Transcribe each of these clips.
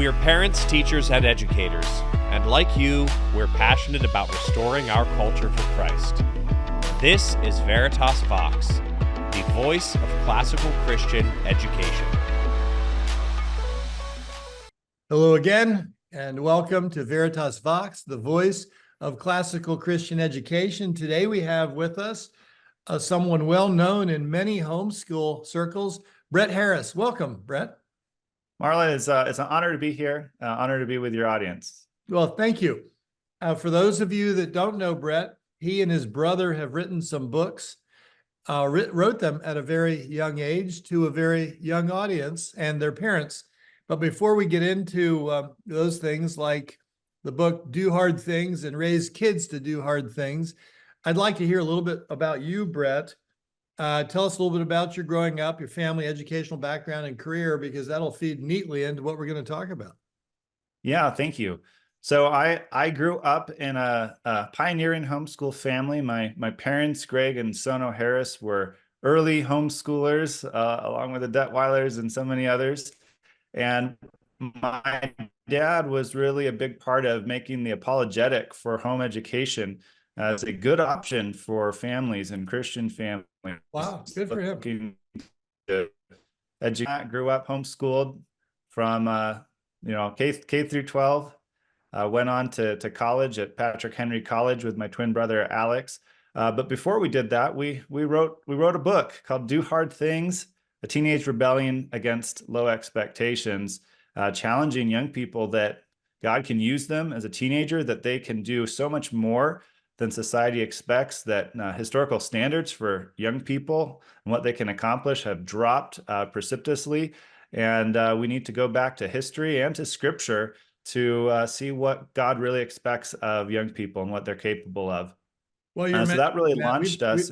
We're parents, teachers, and educators, and like you, we're passionate about restoring our culture for Christ. This is Veritas Vox, the voice of classical Christian education. Hello again, and welcome to Veritas Vox, the voice of classical Christian education. Today we have with us someone well known in many homeschool circles, Brett Harris. Welcome, Brett. Marla, it's an honor to be here, honor to be with your audience. Well, thank you. For those of you that don't know Brett, he and his brother have written some books, wrote them at a very young age to a very young audience and their parents. But before we get into those things like the book, Do Hard Things and Raise Kids to Do Hard Things, I'd like to hear a little bit about you, Brett. Tell us a little bit about your growing up, your family, educational background, and career, because that'll feed neatly into what we're going to talk about. Yeah, thank you. So I grew up in a pioneering homeschool family. My parents, Greg and Sono Harris, were early homeschoolers, along with the Detweilers and so many others. And my dad was really a big part of making the apologetic for home education as a good option for families and Christian families. Wow, good for him. Grew up homeschooled from K through 12. Went on to college at Patrick Henry College with my twin brother Alex. But before we did that, we wrote a book called Do Hard Things: A Teenage Rebellion Against Low Expectations, challenging young people that God can use them as a teenager, that they can do so much more than society expects, that historical standards for young people and what they can accomplish have dropped precipitously. And we need to go back to history and to scripture to see what God really expects of young people and what they're capable of. Well, so that really launched us.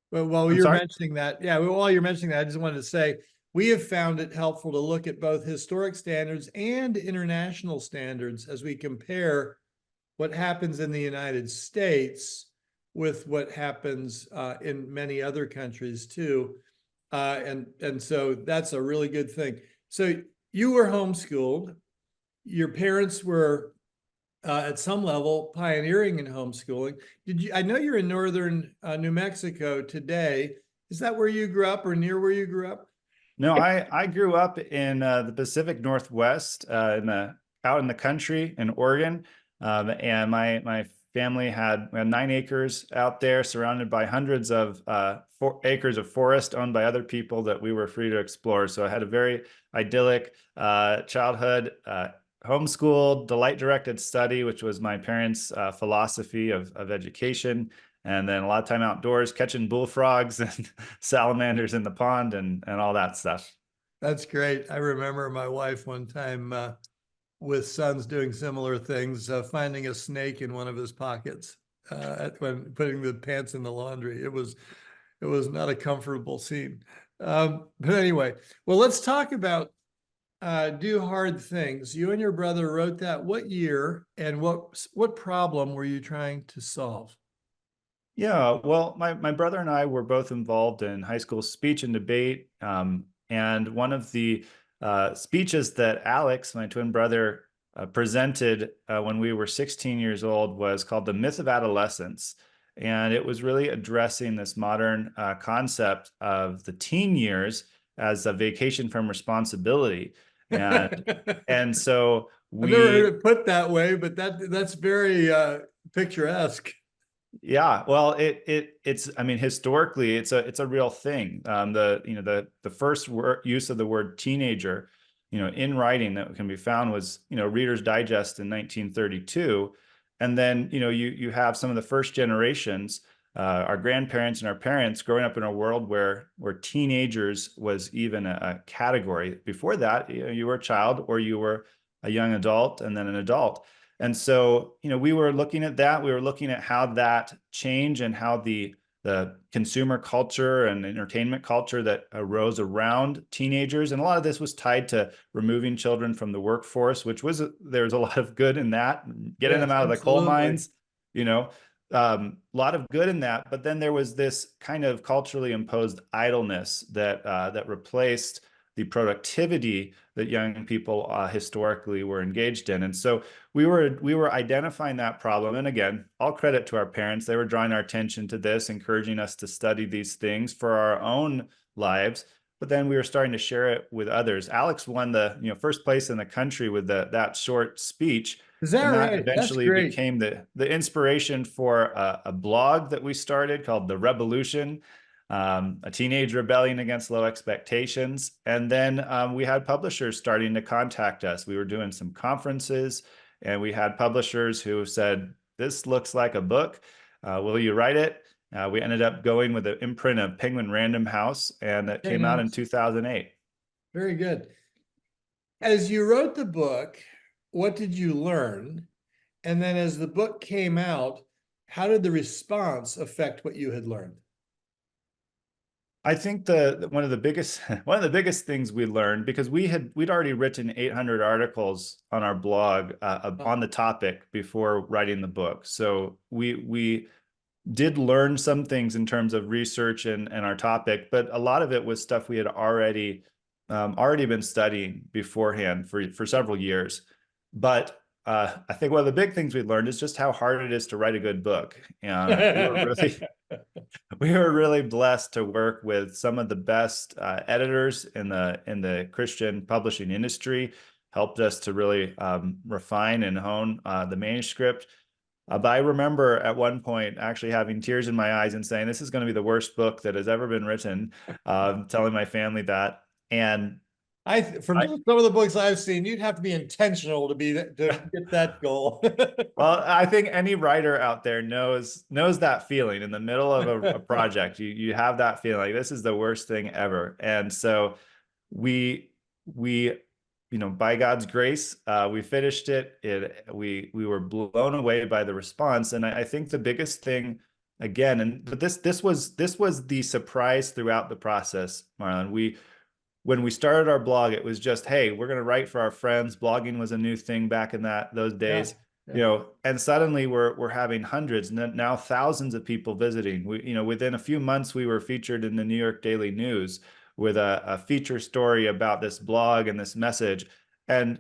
While you're mentioning that, I just wanted to say, we have found it helpful to look at both historic standards and international standards as we compare what happens in the United States with what happens in many other countries too. And so that's a really good thing. So you were homeschooled. Your parents were at some level pioneering in homeschooling. I know you're in northern New Mexico today. Is that where you grew up or near where you grew up? No, I grew up in the Pacific Northwest, out in the country in Oregon. And my family had 9 acres out there, surrounded by hundreds of 4 acres of forest owned by other people that we were free to explore. So I had a very idyllic childhood, homeschooled, delight-directed study, which was my parents' philosophy of education. And then a lot of time outdoors, catching bullfrogs and salamanders in the pond and all that stuff. That's great. I remember my wife one time with sons doing similar things, finding a snake in one of his pockets when putting the pants in the laundry. It was not a comfortable scene. But anyway, well, let's talk about Do Hard Things. You and your brother wrote that. What year and what problem were you trying to solve? Yeah, well, my brother and I were both involved in high school speech and debate. And one of the speeches that Alex, my twin brother, presented when we were 16 years old was called The Myth of Adolescence. And it was really addressing this modern concept of the teen years as a vacation from responsibility. And so I've never heard it put that way, but that's very picturesque. Yeah, well, it's I mean, historically, it's a real thing. The first use of the word teenager, in writing that can be found was, Reader's Digest in 1932, and then you have some of the first generations, our grandparents and our parents, growing up in a world where teenagers was even a category. Before that, you were a child or you were a young adult and then an adult. And so, we were looking at that. We were looking at how that changed and how the consumer culture and entertainment culture that arose around teenagers. And a lot of this was tied to removing children from the workforce, which there was a lot of good in that, getting them out of the coal mines, a lot of good in that. But then there was this kind of culturally imposed idleness that replaced the productivity that young people historically were engaged in. And so we were identifying that problem. And again, all credit to our parents. They were drawing our attention to this, encouraging us to study these things for our own lives. But then we were starting to share it with others. Alex won the first place in the country with that short speech. Is that And that right? That's eventually great. became the inspiration for a blog that we started called The Revolution, a teenage rebellion against low expectations. And then we had publishers starting to contact us. We were doing some conferences, and we had publishers who said, "This looks like a book. Will you write it?" We ended up going with the imprint of Penguin Random House, and it came out in 2008. Very good. As you wrote the book, what did you learn? And then as the book came out, how did the response affect what you had learned? I think one of the biggest things we learned, because we'd already written 800 articles on our blog on the topic before writing the book. So we did learn some things in terms of research and our topic, but a lot of it was stuff we had already been studying beforehand for several years. But I think one of the big things we learned is just how hard it is to write a good book. And we were really blessed to work with some of the best editors in the Christian publishing industry. Helped us to really refine and hone the manuscript. But I remember at one point actually having tears in my eyes and saying, "This is going to be the worst book that has ever been written," telling my family that. And from some of the books I've seen, you'd have to be intentional to get that goal. Well, I think any writer out there knows that feeling in the middle of a project. You have that feeling like this is the worst thing ever. And so we by God's grace, we finished it. We were blown away by the response. And I think the biggest thing, again, but this was the surprise throughout the process, Marlon. When we started our blog, it was just, hey, we're going to write for our friends. Blogging was a new thing back in those days. Yeah. And suddenly we're having hundreds, now thousands of people visiting. Within a few months, we were featured in the New York Daily News with a feature story about this blog and this message. And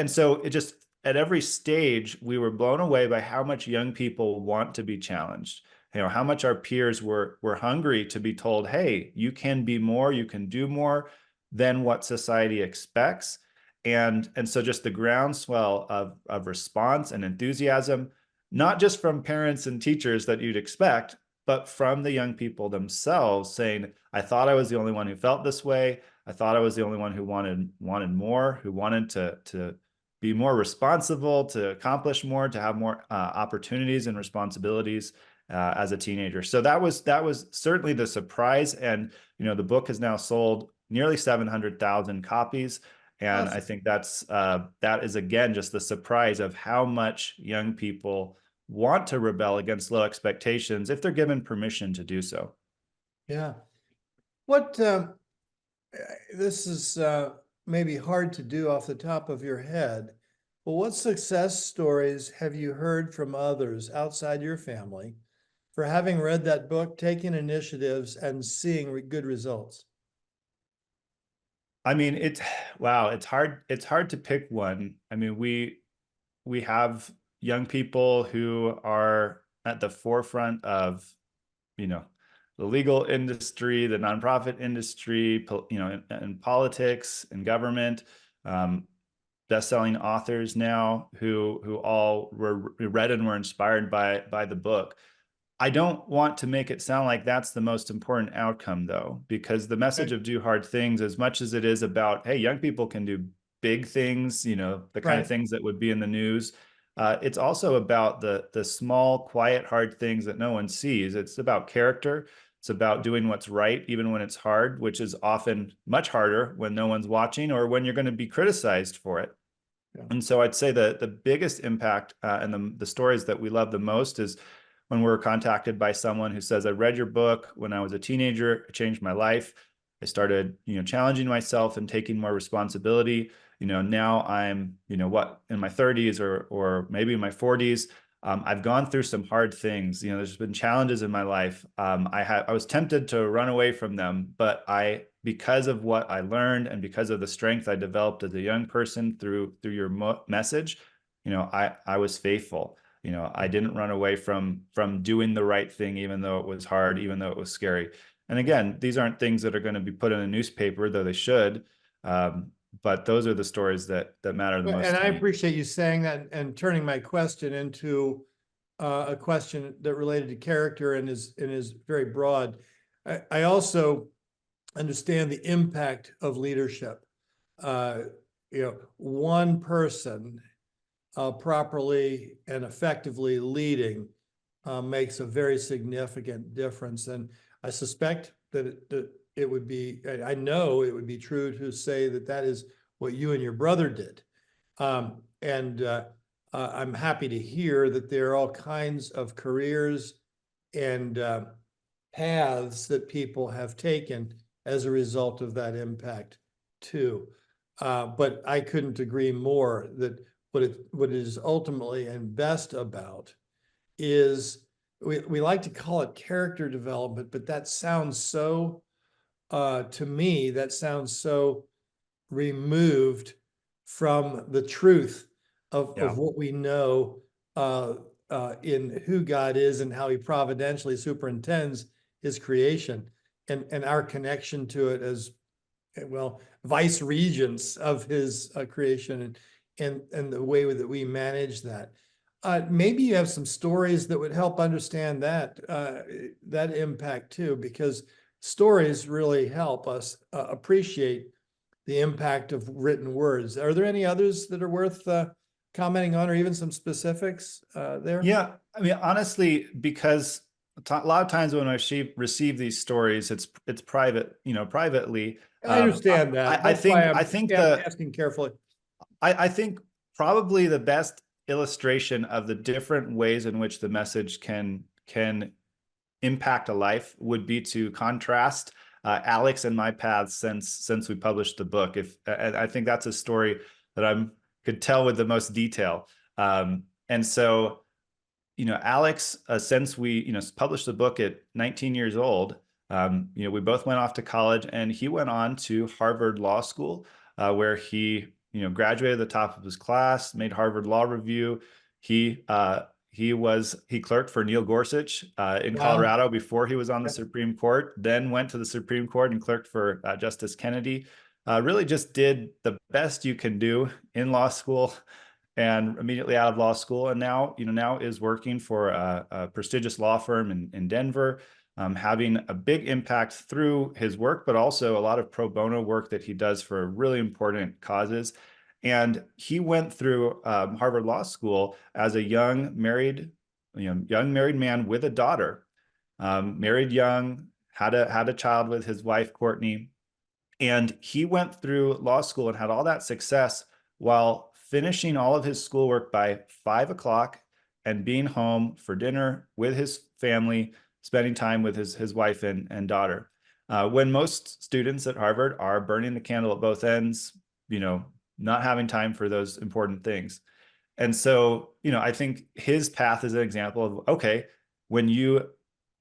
so it just, at every stage, we were blown away by how much young people want to be challenged. How much our peers were hungry to be told, hey, you can be more, you can do more than what society expects. And so just the groundswell of response and enthusiasm, not just from parents and teachers that you'd expect, but from the young people themselves saying, I thought I was the only one who felt this way. I thought I was the only one who wanted more, who wanted to be more responsible, to accomplish more, to have more opportunities and responsibilities as a teenager. So that was certainly the surprise. And, the book has now sold nearly 700,000 copies. And awesome. I think that is, again, just the surprise of how much young people want to rebel against low expectations if they're given permission to do so. Yeah. This is maybe hard to do off the top of your head, but what success stories have you heard from others outside your family for having read that book, taking initiatives, and seeing good results? I mean, it's hard to pick one. I mean, we have young people who are at the forefront of, the legal industry, the nonprofit industry, and politics and government, best-selling authors now who all read and were inspired by the book. I don't want to make it sound like that's the most important outcome, though, because the message of Do Hard Things, as much as it is about, hey, young people can do big things, the kind of things that would be in the news, it's also about the small, quiet, hard things that no one sees. It's about character. It's about doing what's right, even when it's hard, which is often much harder when no one's watching or when you're going to be criticized for it. Yeah. And so I'd say the biggest impact and the stories that we love the most is when we're contacted by someone who says, I read your book when I was a teenager, it changed my life. I started, challenging myself and taking more responsibility. Now I'm, in my 30s or maybe in my 40s, I've gone through some hard things. There's been challenges in my life. I was tempted to run away from them, but because of what I learned and because of the strength I developed as a young person through your message, I was faithful. I didn't run away from doing the right thing, even though it was hard, even though it was scary. And again, these aren't things that are going to be put in a newspaper, though they should. But those are the stories that matter the most. And to I me. appreciate you saying that and turning my question into a question that related to character and is very broad. I also understand the impact of leadership. One person properly and effectively leading makes a very significant difference. And I suspect that it would be, I know it would be true to say that that is what you and your brother did. I'm happy to hear that there are all kinds of careers and paths that people have taken as a result of that impact too. But I couldn't agree more that what it is ultimately and best about is we like to call it character development, but that sounds so, to me, that sounds so removed from the truth of what we know in who God is and how he providentially superintends his creation and our connection to it as, well, vice regents of his creation and the way that we manage that. Maybe you have some stories that would help understand that impact too, because stories really help us appreciate the impact of written words. Are there any others that are worth commenting on, or even some specifics there? Yeah, I mean, honestly, because a lot of times when I receive these stories, it's private, privately. I understand that. I think I'm asking carefully. I think probably the best illustration of the different ways in which the message can impact a life would be to contrast Alex and my paths since we published the book. And I think that's a story that I could tell with the most detail. And so, Alex, since we published the book at 19 years old, we both went off to college, and he went on to Harvard Law School, where he graduated at the top of his class, made Harvard Law Review. He clerked for Neil Gorsuch in Colorado before he was on the Supreme Court, then went to the Supreme Court and clerked for Justice Kennedy. Really just did the best you can do in law school and immediately out of law school. And now is working for a prestigious law firm in Denver, having a big impact through his work, but also a lot of pro bono work that he does for really important causes. And he went through Harvard Law School as a young married man with a daughter, married young, had a child with his wife, Courtney. And he went through law school and had all that success while finishing all of his schoolwork by 5 o'clock and being home for dinner with his family, spending time with his wife and daughter. When most students at Harvard are burning the candle at both ends, not having time for those important things. And so, I think his path is an example of, okay, when you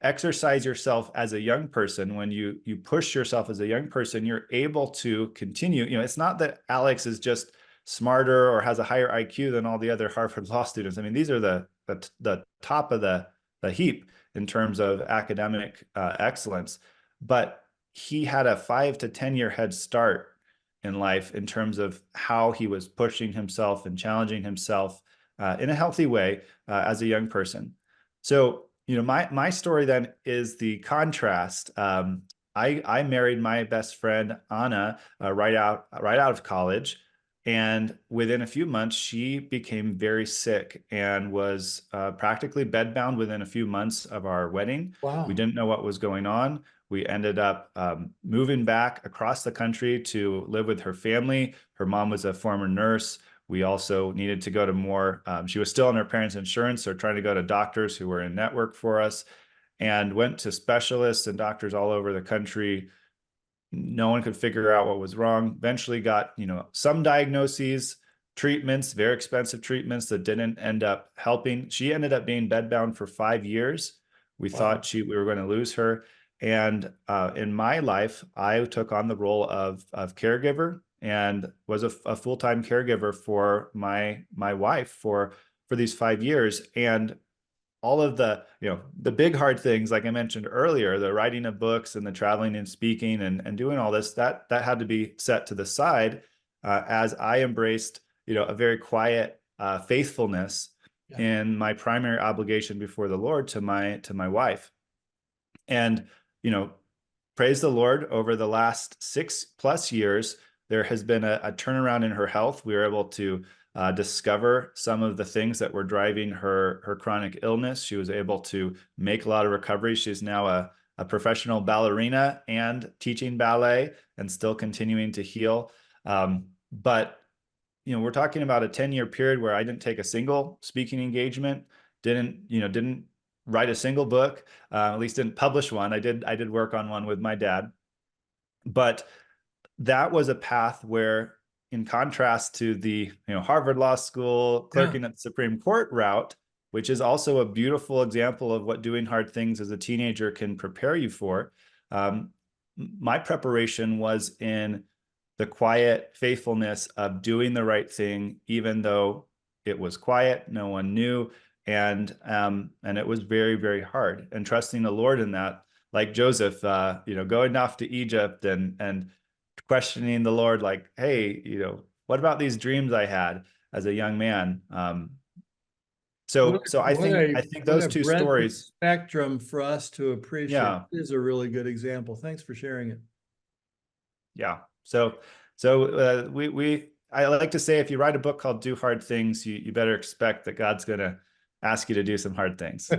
exercise yourself as a young person, when you push yourself as a young person, you're able to continue. It's not that Alex is just smarter or has a higher IQ than all the other Harvard Law students. I mean, these are the top of the heap in terms of academic excellence. But he had a 5 to 10 year head start in life in terms of how he was pushing himself and challenging himself in a healthy way as a young person. So, my story then is the contrast. I married my best friend Anna right out of college, and within a few months she became very sick and was practically bedbound within a few months of our wedding. Wow. We didn't know what was going on. We ended up moving back across the country to live with her family. Her mom was a former nurse. We also needed to go to more, she was still on her parents' insurance, so trying to go to doctors who were in network for us, and went to specialists and doctors all over the country. No one could figure out what was wrong. Eventually got, some diagnoses, treatments, very expensive treatments that didn't end up helping. She ended up being bedbound for 5 years. We thought we were going to lose her. And in my life, I took on the role of caregiver and was a full-time caregiver for my wife for these 5 years. And all of the, the big hard things, like I mentioned earlier, the writing of books and the traveling and speaking and doing all this, that had to be set to the side as I embraced, a very quiet faithfulness in my primary obligation before the Lord to my wife. And, praise the Lord, over the last 6+ years, there has been a turnaround in her health. We were able to discover some of the things that were driving her chronic illness. She was able to make a lot of recovery. She's now a professional ballerina and teaching ballet and still continuing to heal. But we're talking about a 10-year period where I didn't take a single speaking engagement, didn't write a single book, at least didn't publish one. I did work on one with my dad, but that was a path where, in contrast to the Harvard Law School, clerking at the Supreme Court route, which is also a beautiful example of what doing hard things as a teenager can prepare you for, my preparation was in the quiet faithfulness of doing the right thing, even though it was quiet, no one knew, and it was very, very hard. And trusting the Lord in that, like Joseph, going off to Egypt and questioning the Lord, like, hey, what about these dreams I had as a young man? So I think those two stories spectrum for us to appreciate is a really good example. Thanks for sharing it. Yeah. So I like to say, if you write a book called Do Hard Things, you better expect that God's going to ask you to do some hard things.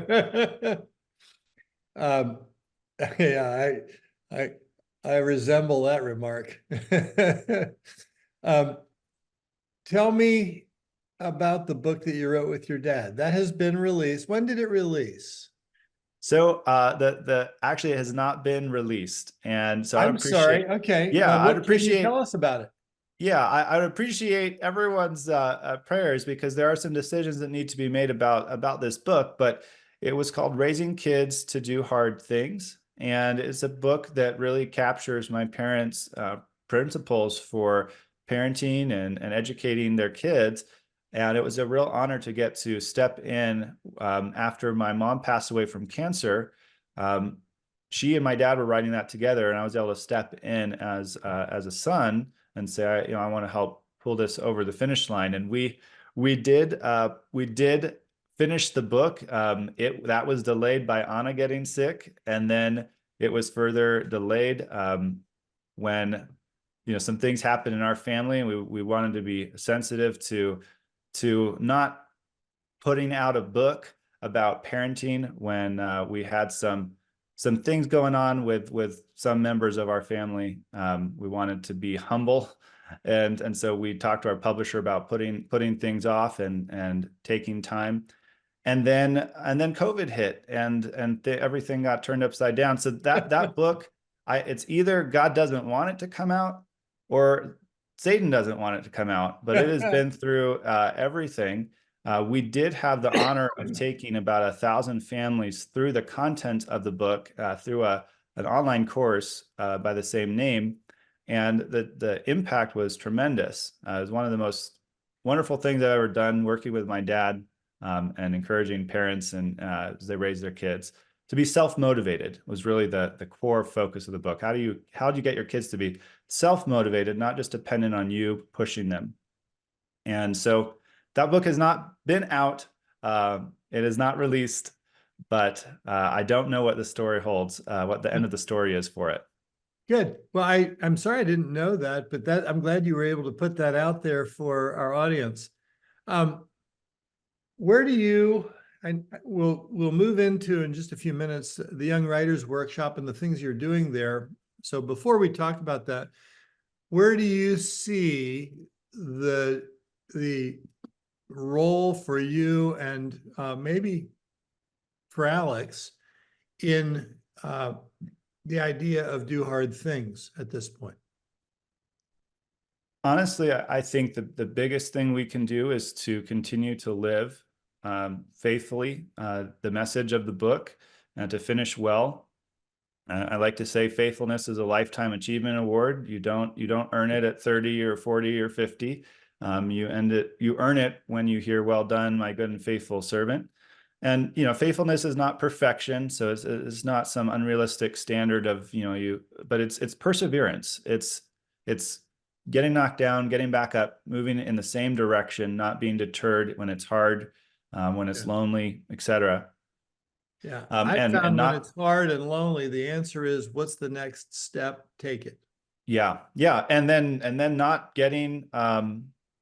Yeah, I resemble that remark. Tell me about the book that you wrote with your dad. That has been released. When did it release? So actually it has not been released, and so I'm sorry. Okay. Yeah, I'd appreciate. Can you tell us about it? Yeah, I would appreciate everyone's prayers, because there are some decisions that need to be made about this book. But it was called Raising Kids to Do Hard Things, and it's a book that really captures my parents' principles for parenting and educating their kids. And it was a real honor to get to step in after my mom passed away from cancer. She and my dad were writing that together, and I was able to step in as a son and say, I want to help pull this over the finish line. And we did finish the book. That was delayed by Anna getting sick, and then it was further delayed when some things happened in our family, and we wanted to be sensitive to not putting out a book about parenting when we had some things going on with some members of our family. We wanted to be humble, and so we talked to our publisher about putting things off and taking time. And then COVID hit, and everything got turned upside down. So that book, it's either God doesn't want it to come out, or Satan doesn't want it to come out. But it has been through everything. We did have the honor of taking about 1,000 families through the content of the book through an online course by the same name, and the impact was tremendous. It was one of the most wonderful things I've ever done, working with my dad and encouraging parents and as they raise their kids to be self-motivated was really the core focus of the book. How do you get your kids to be self-motivated, not just dependent on you pushing them? And so that book has not been out. It is not released, but I don't know what the story holds, what the end of the story is for it. Good. Well, I'm sorry I didn't know that, but I'm glad you were able to put that out there for our audience. Where do you, and we'll move into in just a few minutes, the Young Writers Workshop and the things you're doing there. So before we talk about that, where do you see the role for you and maybe for Alex in the idea of Do Hard Things at this point? Honestly, I think the biggest thing we can do is to continue to live faithfully the message of the book and to finish well. I like to say faithfulness is a lifetime achievement award. You don't earn it at 30 or 40 or 50. You earn it when you hear, "Well done, my good and faithful servant." And faithfulness is not perfection, so it's not some unrealistic standard of but it's perseverance. It's getting knocked down, getting back up, moving in the same direction, not being deterred when it's hard, when it's lonely, etc. Yeah, I And found when not it's hard and lonely, the answer is, what's the next step? Take it. Yeah, and then not getting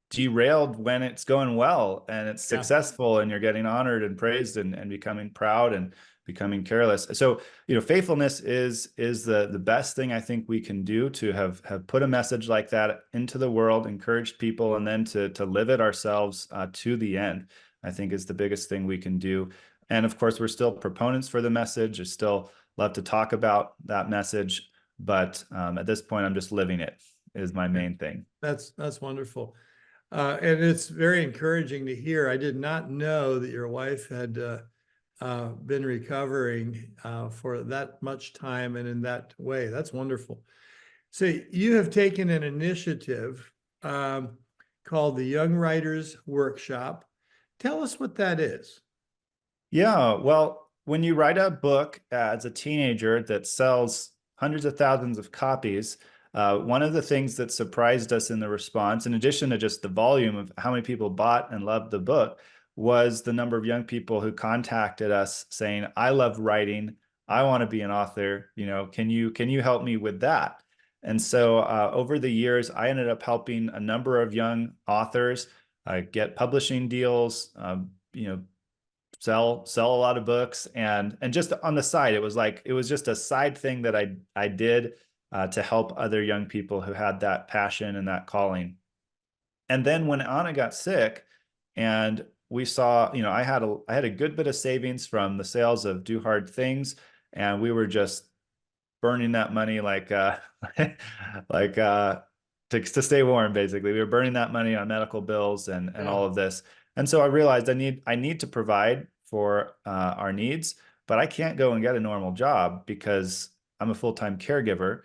derailed when it's going well and it's Yeah. successful and you're getting honored and praised and becoming proud and becoming careless. So faithfulness is the best thing I think we can do to have put a message like that into the world, encouraged people, and then to live it ourselves to the end. I think is the biggest thing we can do. And of course, we're still proponents for the message. I still love to talk about that message. But at this point, I'm just living it is my main thing. That's wonderful. And it's very encouraging to hear. I did not know that your wife had been recovering for that much time and in that way. That's wonderful. So you have taken an initiative called the Young Writers Workshop. Tell us what that is. Yeah, well, when you write a book as a teenager that sells hundreds of thousands of copies, one of the things that surprised us in the response, in addition to just the volume of how many people bought and loved the book, was the number of young people who contacted us saying, "I love writing. I want to be an author. Can you help me with that?" And so over the years, I ended up helping a number of young authors get publishing deals, sell a lot of books, and just on the side, it was just a side thing that I did to help other young people who had that passion and that calling. And then when Anna got sick, and we saw, I had a good bit of savings from the sales of Do Hard Things, and we were just burning that money like to stay warm. Basically, we were burning that money on medical bills and all of this. And so I realized I need to provide for our needs, but I can't go and get a normal job because I'm a full-time caregiver.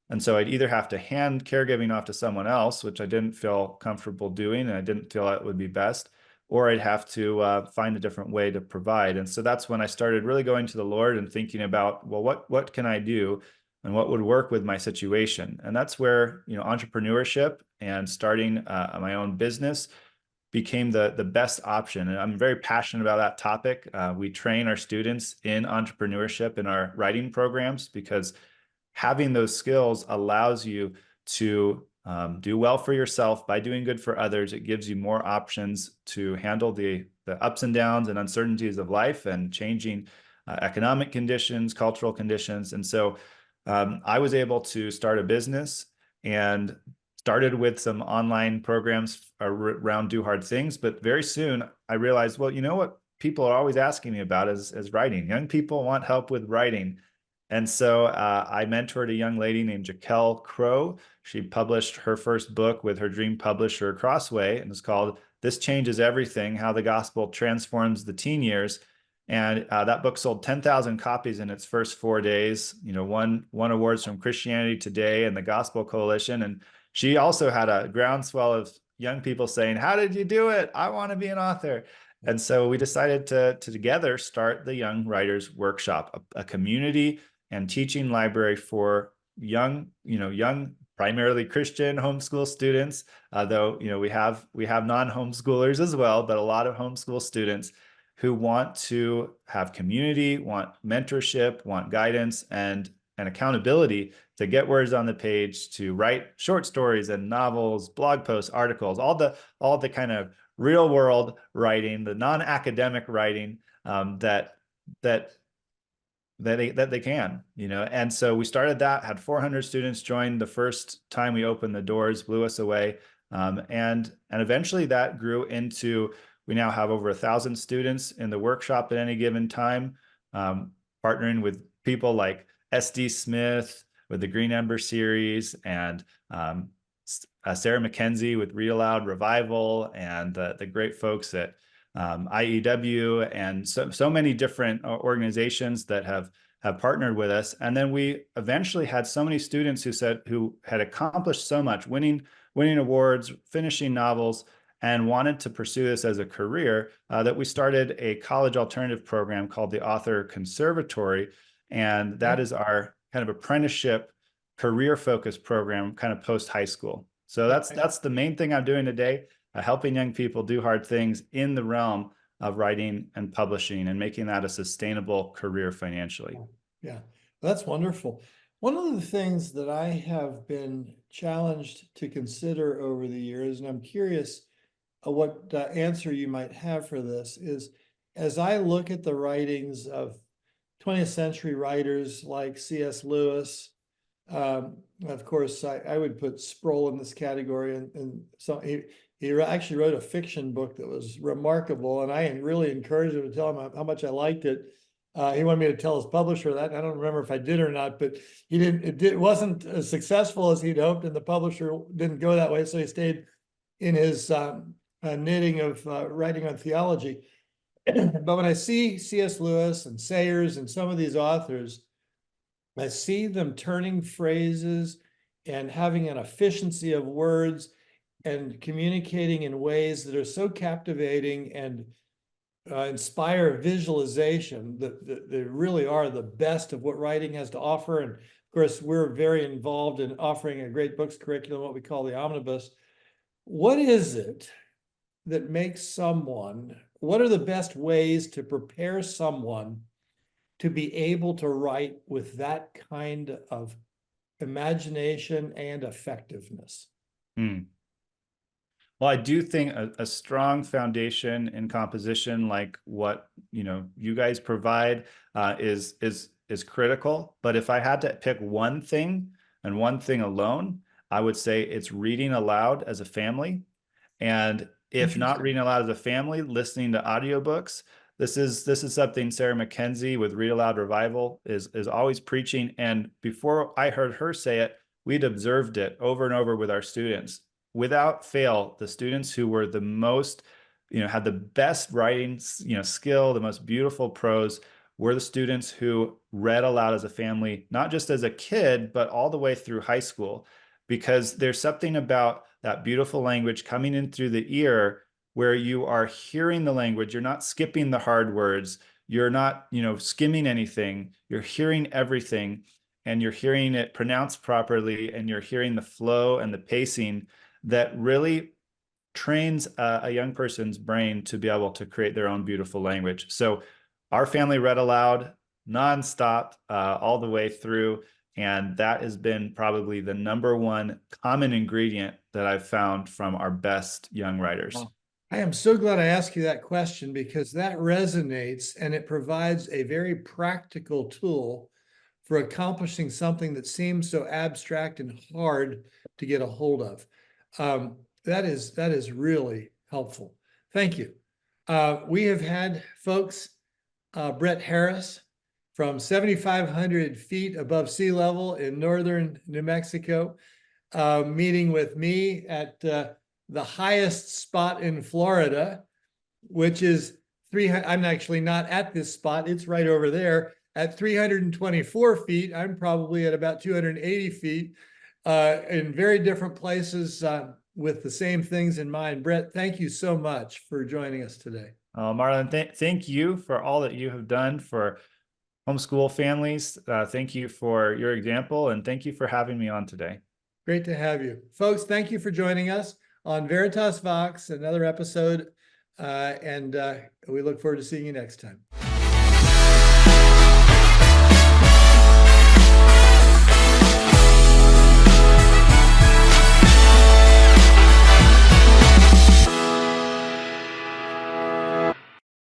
And so I'd either have to hand caregiving off to someone else, which I didn't feel comfortable doing, and I didn't feel that would be best, or I'd have to find a different way to provide. And so that's when I started really going to the Lord and thinking about, well, what can I do and what would work with my situation? And that's where, entrepreneurship and starting my own business became the best option. And I'm very passionate about that topic. We train our students in entrepreneurship in our writing programs because having those skills allows you to do well for yourself by doing good for others. It gives you more options to handle the ups and downs and uncertainties of life and changing economic conditions, cultural conditions. And so I was able to start a business and started with some online programs around Do Hard Things. But very soon I realized, well, you know what people are always asking me about is writing. Young people want help with writing. And so I mentored a young lady named Jaquel Crow. She published her first book with her dream publisher, Crossway, and it's called This Changes Everything, How the Gospel Transforms the Teen Years. And that book sold 10,000 copies in its first 4 days, won awards from Christianity Today and the Gospel Coalition. And she also had a groundswell of young people saying, "How did you do it? I want to be an author." And so we decided to together start the Young Writers Workshop, a community and teaching library for young primarily Christian homeschool students, though we have non-homeschoolers as well, but a lot of homeschool students who want to have community, want mentorship, want guidance and accountability to get words on the page, to write short stories and novels, blog posts, articles, all the kind of real world writing, the non-academic writing that they can, And so we started that, had 400 students join the first time we opened the doors, blew us away. And eventually that grew into, we now have over 1,000 students in the workshop at any given time, partnering with people like SD Smith with the Green Ember series and Sarah McKenzie with Read Aloud Revival, and the great folks at IEW, and so many different organizations that have partnered with us. And then we eventually had so many students who had accomplished so much, winning awards, finishing novels, and wanted to pursue this as a career, that we started a college alternative program called the Author Conservatory. And that is our kind of apprenticeship, career-focused program, kind of post-high school. So that's the main thing I'm doing today, helping young people do hard things in the realm of writing and publishing, and making that a sustainable career financially. Yeah, that's wonderful. One of the things that I have been challenged to consider over the years, and I'm curious what answer you might have for this, is as I look at the writings of 20th century writers like C.S. Lewis, of course, I would put Sproul in this category, and so he actually wrote a fiction book that was remarkable, and I really encouraged him to tell him how much I liked it. He wanted me to tell his publisher that. I don't remember if I did or not, but he didn't. It wasn't as successful as he'd hoped, and the publisher didn't go that way, so he stayed in his knitting of writing on theology. But when I see C.S. Lewis and Sayers and some of these authors, I see them turning phrases and having an efficiency of words and communicating in ways that are so captivating and inspire visualization that they really are the best of what writing has to offer. And of course, we're very involved in offering a great books curriculum, what we call the omnibus. What is it that makes someone, what are the best ways to prepare someone to be able to write with that kind of imagination and effectiveness? Well, I do think a strong foundation in composition, like what you guys provide, is critical. But if I had to pick one thing, and one thing alone, I would say it's reading aloud as a family. And if not reading aloud as a family, listening to audiobooks. This is something Sarah McKenzie with Read Aloud Revival is always preaching. And before I heard her say it, we'd observed it over and over with our students. Without fail, the students who were the most, had the best writing, skill, the most beautiful prose, were the students who read aloud as a family, not just as a kid, but all the way through high school, because there's something about that beautiful language coming in through the ear where you are hearing the language. You're not skipping the hard words. You're not, skimming anything. You're hearing everything, and you're hearing it pronounced properly, and you're hearing the flow and the pacing that really trains a young person's brain to be able to create their own beautiful language. So our family read aloud nonstop all the way through, and that has been probably the #1 common ingredient that I've found from our best young writers. Wow. I am so glad I asked you that question, because that resonates, and it provides a very practical tool for accomplishing something that seems so abstract and hard to get a hold of. That is really helpful. Thank you. We have had folks, Brett Harris from 7,500 feet above sea level in northern New Mexico, meeting with me at the highest spot in Florida, which is 300. I'm actually not at this spot. It's right over there at 324 feet. I'm probably at about 280 feet in very different places with the same things in mind. Brett, thank you so much for joining us today. Marlon, thank you for all that you have done for homeschool families. Thank you for your example, and thank you for having me on today. Great to have you. Folks, thank you for joining us on Veritas Vox, another episode, and we look forward to seeing you next time.